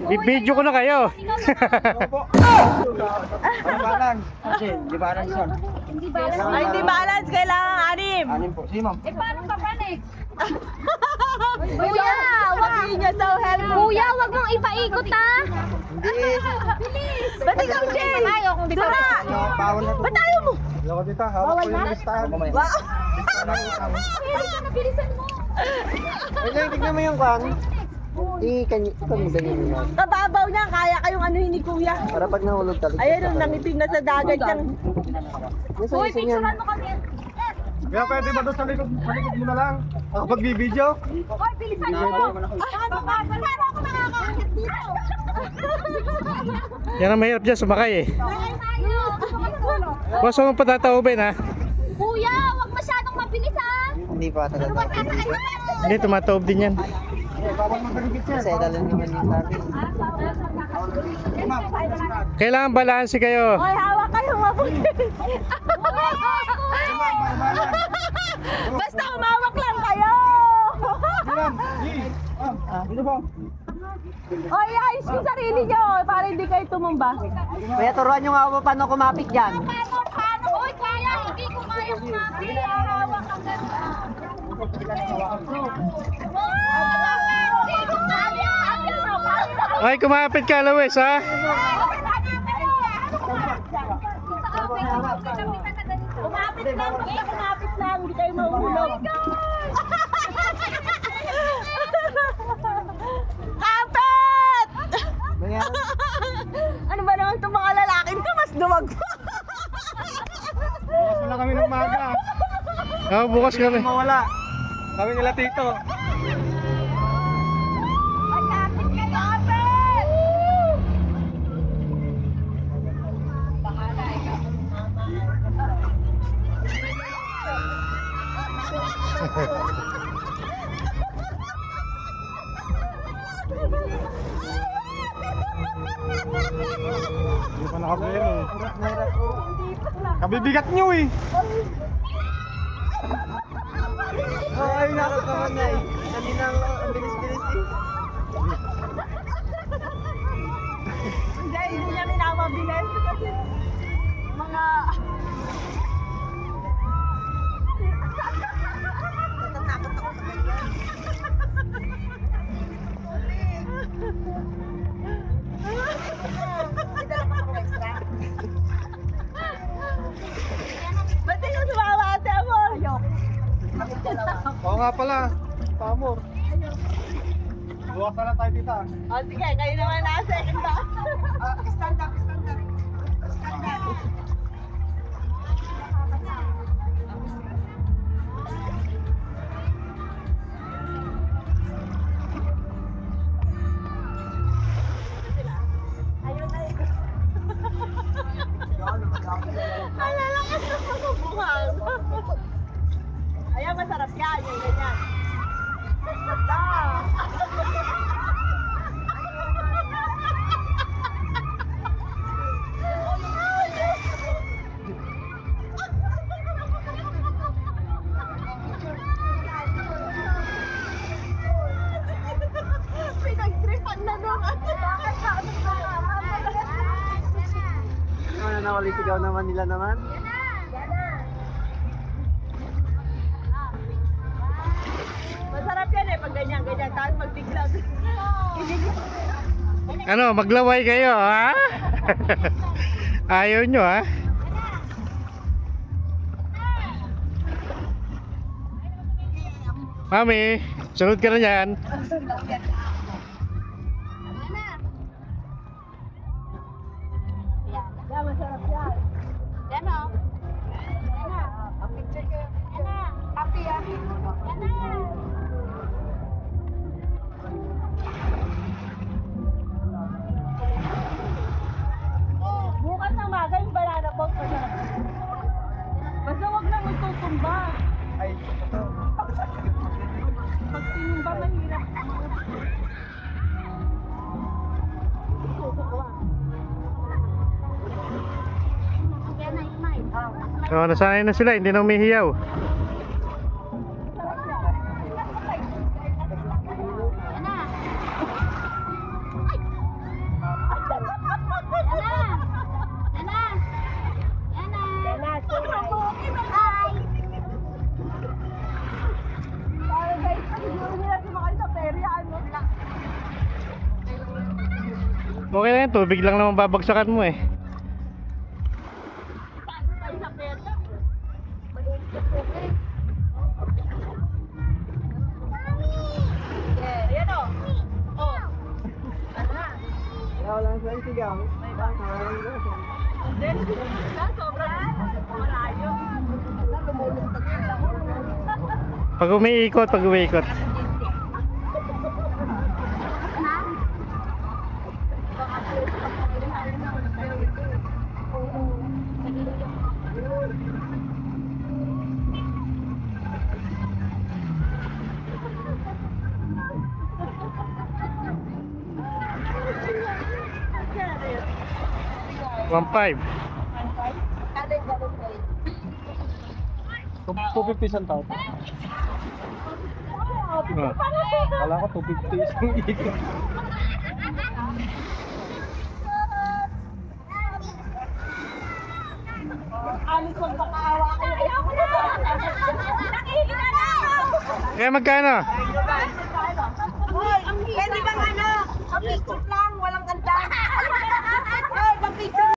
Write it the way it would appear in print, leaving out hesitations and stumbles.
I-video ko na kayo. Ano balance? Kasi, di balance yun. Hindi balance. Ay, hindi balance. Kailangan 6. Anim po. Si ma'am. Eh, paano ka panik? Kuya, wag niya so helpful. Kuya, wag mong ipaikot ha. Hindi. Bilis. Ba't ikaw, Jay? Ayaw kung di pa. Ano, bawal na to. Ba't ayaw mo? Loko dito, hawak ko yung listahan. Wow. Bilis ka na, bilisan mo. Wait lang, tignan mo yung kwan. Ikan mo ganyan yung ma'am. Kababaw niya, kaya kayong anuhin ni Kuya. Para pag nahulog talaga. Ayun, nung nangitim na sa dagat yan. Uy, picturean mo kami. Kaya pwede ba doon sa likod mo na lang? Ako pagbibideo? Uy, bilisan mo. Paano ako nakakaakit dito? Yan ang mahirap dyan, sumakay eh. Boss, huwag mong patataubin ha. Kuya, wag masyadong mabilis ha. Hindi pa talaga. Hindi, tumataob din yan. Kasi dalan naman yung natin. Kailangan balanse kayo. Hoy, hawak kayong mabuti. Basta umawak lang kayo. Dito po. Hoy, ayos yung sarili nyo para hindi kayo tumumba. Kaya turuan nyo nga ako paano kumapit dyan. Paano? Uy, kaya, hindi ko kaya kumapit. Hawak ang ganda. Ay, kumapit ka, Luis ha. Kumapit lang, basta kumapit lang, hindi kayo mahulog. Kapit! Ano ba naman itong mga lalaking to? Mas duwag pa. Bukas na kami ng maga. Oo, bukas kami. Mawala. Kami nila tito. Kapit ka, kapit! Hindi pa nakapero eh. Kabibigat nyo eh. Ay, nakakaman na eh. Kanina ang bilis-bilis eh. Hindi niya minamabilis kasi mga... Natatakot ako sa kanya. Ba't di ka sumawa ate mo? Oo nga pala. Pamor. Bukas na lang tayo tita. O sige, kayo naman na second ba? Stand up, stand up. Stand up. Ang lalakas ng pagbubuhang. Ayan, masarap yan, yung ganyan. Ganda. Pinag-tripan na nung Ano na sigaw naman nila naman? Masarap yan eh, pag ganyan-ganyan. Tapos magbiglang. Ano, maglaway kayo ha? Ayaw nyo ha? Mami, sunod ka na yan. Yan, masarap yan. Yan o. Happy ah. Yan na. Bukas ng maga yung banana boat. Masarap. Basta huwag na magtutumba. Ay, ito. Pag tinumba, mahirap. Yan na, Ismail. So, nasanay na sila, hindi na umihiyaw. Yan na. Okay lang yan, tubig lang naman babagsakan mo eh. Ayan o. Oh. Wala lang sa sigaw. Then, sobrang malayo. Pag umiikot. One five. Pupipisan tao. Oh. Wala ko 250 isang ikot. Alis kong pakaawa kayo. Ayoko na! Nakihina na ako! Kaya magkano? Hoy, pwede bang ano? Pag-picture lang, walang ganda. Hoy, pag-picture